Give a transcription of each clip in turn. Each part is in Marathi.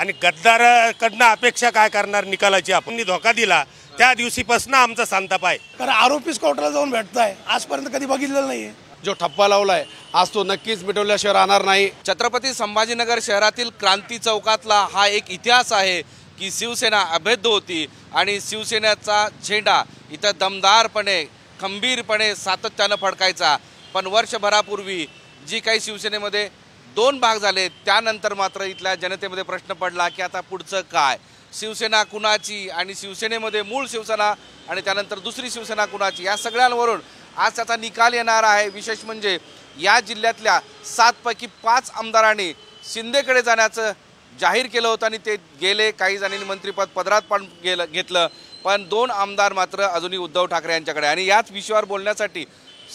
आणि गद्दाराकडनं अपेक्षा काय करणार निकालाची? आपण धोका दिला त्या दिवशीपासून आमचा संताप आहे. कारण आरोपीच कोर्टाला जाऊन भेटताय, आजपर्यंत कधी बघितलेलं नाहीये. जो ठप्पा लावलाय आज तो नक्कीच मिटवल्याशिवाय राहणार नाही. छत्रपती संभाजीनगर शहरातील क्रांती चौकातला हा एक इतिहास आहे की शिवसेना अभेद्य होती आणि शिवसेनेचा झेंडा इथं दमदारपणे खंबीरपणे सातत्यानं फडकायचा. पण वर्षभरापूर्वी जी काही शिवसेनेमध्ये दोन भाग झाले त्यानंतर मात्र इथल्या जनतेमध्ये प्रश्न पडला की आता पुढचं काय, शिवसेना कुणाची आणि शिवसेनेमध्ये मूळ शिवसेना आणि त्यानंतर दुसरी शिवसेना कुणाची, या सगळ्यांवरून आज त्याचा निकाल येणार आहे. विशेष म्हणजे या जिल्ह्यातल्या 7 पैकी 5 आमदारांनी शिंदेकडे जाण्याचं जाहीर केलं होतं आणि ते गेले. काही जणांनी मंत्रिपद पदरात पण घेतलं, पण 2 आमदार मात्र अजूनही उद्धव ठाकरे यांच्याकडे. आणि याच विषयावर बोलण्यासाठी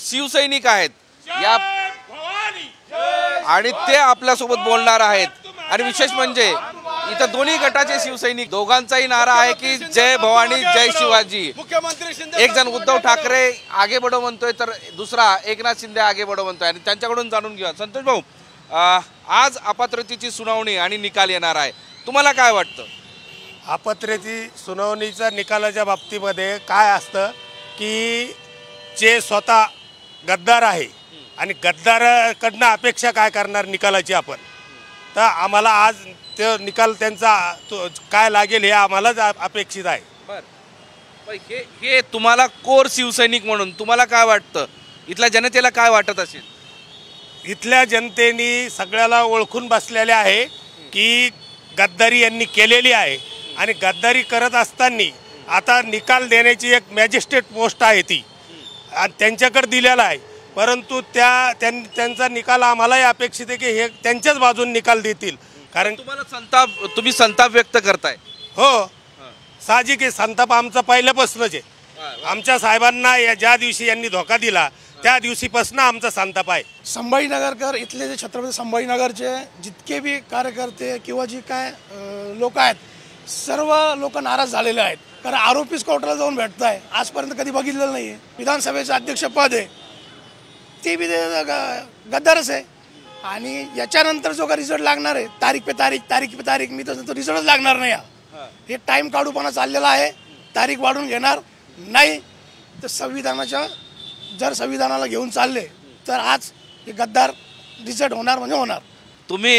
शिवसैनिक आहेत या आणि ते आपल्यासोबत बोलणार आहेत. आणि विशेष म्हणजे इथं दोन्ही गटाचे शिवसैनिक दोघांचाही नारा आहे की जय भवानी जय शिवाजी. एक जण उद्धव ठाकरे आगे बढो म्हणतोय तर दुसरा एकनाथ शिंदे आगे बढो म्हणतोय. आणि त्यांच्याकडून जाणून घेऊया. संतोष भाऊ, आज अपात्रतेची सुनावणी आणि निकाल येणार आहे, तुम्हाला काय वाटतं? अपात्रतेची सुनावणीच्या निकालाच्या बाबतीमध्ये काय असतं की जे स्वतः गद्दार आहे आणि गद्दाराकडनं अपेक्षा काय करणार निकालाची आपण, तर आम्हाला आज ते निकाल त्यांचा काय लागेल हे आम्हालाच अपेक्षित आहे. बरं, हे तुम्हाला कोर शिवसैनिक म्हणून तुम्हाला काय वाटतं? इथल्या जनतेला काय वाटत असेल? इथल्या जनतेने सगळ्याला ओळखून बसलेले आहे की गद्दारी यांनी केलेली आहे आणि गद्दारी करत असताना आता निकाल देण्याची एक मॅजिस्ट्रेट पोस्ट आहे ती आणि त्यांच्याकडे दिलेला आहे. परंतु त्यांचा निकाल आम्हालाही अपेक्षित आहे की हे त्यांच्याच बाजून निकाल देतील. कारण तुम्ही संताप व्यक्त करताय. हो, साहजिक आहे, संताप आमचा पहिल्यापासूनच आहे. आमच्या साहेबांना ज्या दिवशी यांनी धोका दिला त्या दिवशीपासून आमचा संताप आहे. संभाजीनगरकर इथले जे छत्रपती संभाजीनगरचे जितके बी कार्यकर्ते किंवा जी काय लोक आहेत सर्व लोक नाराज झालेले आहेत. कारण आरोपीच कोर्टाला जाऊन भेटताय, आजपर्यंत कधी बघितलेलं नाहीये. विधानसभेचं अध्यक्षपद आहे ते बी गद्दारच आहे. आणि याच्यानंतर जो का रिझल्ट लागणार आहे तारीख पे तारीख मी तर तो रिझल्टच लागणार नाही. हे टाइम काढूपणा चाललेला आहे. तारीख वाढून घेणार नाही तर जर संविधानाला घेऊन चालले तर आज हे गद्दार रिझल्ट होणार म्हणजे होणार. तुम्ही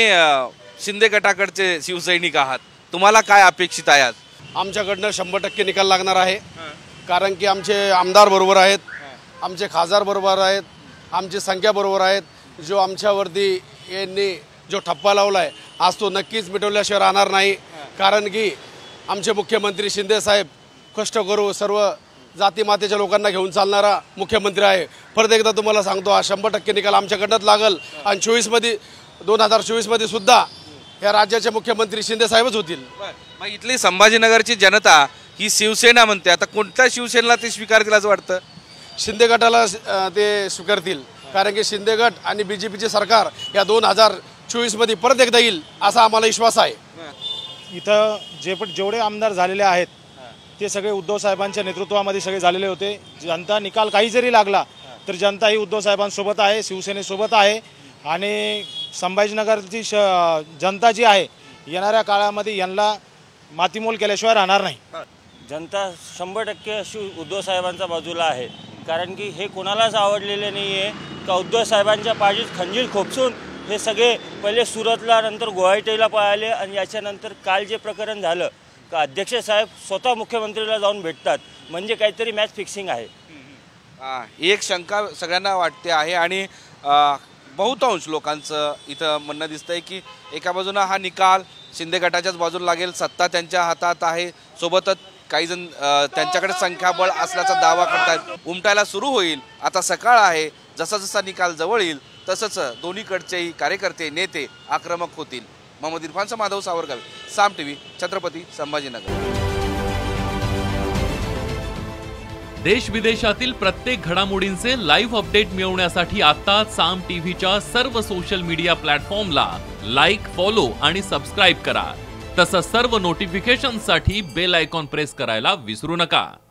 शिंदे गटाकडचे शिवसैनिक आहात, तुम्हाला काय अपेक्षित आहे आज? आमच्याकडनं 100% निकाल लागणार आहे. कारण की आमचे आमदार बरोबर आहेत, आमचे खासदार बरोबर आहेत, आमची संख्या बरोबर आहेत. जो आमच्यावरती यांनी जो ठप्पा लावलाय आज तो नक्कीच मिटवल्याशिवाय राहणार नाही. कारण की आमचे मुख्यमंत्री शिंदे साहेब कष्टकरू सर्व जाती मातेच्या लोकांना घेऊन चालणारा मुख्यमंत्री आहे. परत एकदा तुम्हाला सांगतो हा 100% निकाल आमच्याकडनंच लागल. आणि 2024 सुद्धा या राज्याचे मुख्यमंत्री शिंदे साहेबच होतील. मग इथली संभाजीनगरची जनता ही शिवसेना म्हणते, आता कोणत्या शिवसेनेला ते स्वीकारतील असं वाटतं? शिंदे गटाला ते स्वीकारतील. कारण की शिंदे गट आणि BJPचे सरकार या 2024 परत एकदा येईल असा आम्हाला विश्वास आहे. इथं जेवढे आमदार झालेले आहेत ते सगळे उद्धव साहेबांच्या नेतृत्वामध्ये सगळे झालेले होते. जनता निकाल काही जरी लागला तर जनता ही उद्धव साहेबांसोबत आहे, शिवसेनेसोबत आहे. आणि संभाजीनगरची जनता जी आहे येणाऱ्या काळामध्ये यांना मातीमोल केल्याशिवाय राहणार नाही. जनता 100% उद्धव साहेबांच्या बाजूला आहे. कारण की हे कोणालाच आवडलेले नाही आहे का उद्धव साहेबांच्या पाठीत खंजीर खोपसून हे सगळे पहिले सुरतला नंतर गुवाहाटीला पळाले. आणि याच्यानंतर काल जे प्रकरण झालं का अध्यक्ष साहेब स्वतः मुख्यमंत्रीला जाऊन भेटतात म्हणजे काहीतरी मॅच फिक्सिंग आहे. एक शंका सगळ्यांना वाटते आहे आणि बहुतांश लोकांचं इथं म्हणणं दिसतंय की एका बाजूनं हा निकाल शिंदे गटाच्याच बाजूला लागेल, सत्ता त्यांच्या हातात आहे, सोबतच काही जण त्यांच्याकडे संख्याबळ असल्याचा दावा करतात. उमटायला सुरू होईल. आता सकाळ आहे, जसा जसा निकाल जवळ येईल तसंच दोन्हीकडचेही कार्यकर्ते नेते आक्रमक होतील. मोहम्मद इरफानचा माधव सावरगाव, साम TV, छत्रपती संभाजीनगर. देश विदेशातील प्रत्येक घडामोडींचे लाईव्ह अपडेट मिळवण्यासाठी आता साम टीव्हीच्या सर्व सोशल मीडिया प्लॅटफॉर्मला लाईक, फॉलो आणि सबस्क्राईब करा. तसंच सर्व नोटिफिकेशनसाठी बेल आयकॉन प्रेस करायला विसरू नका.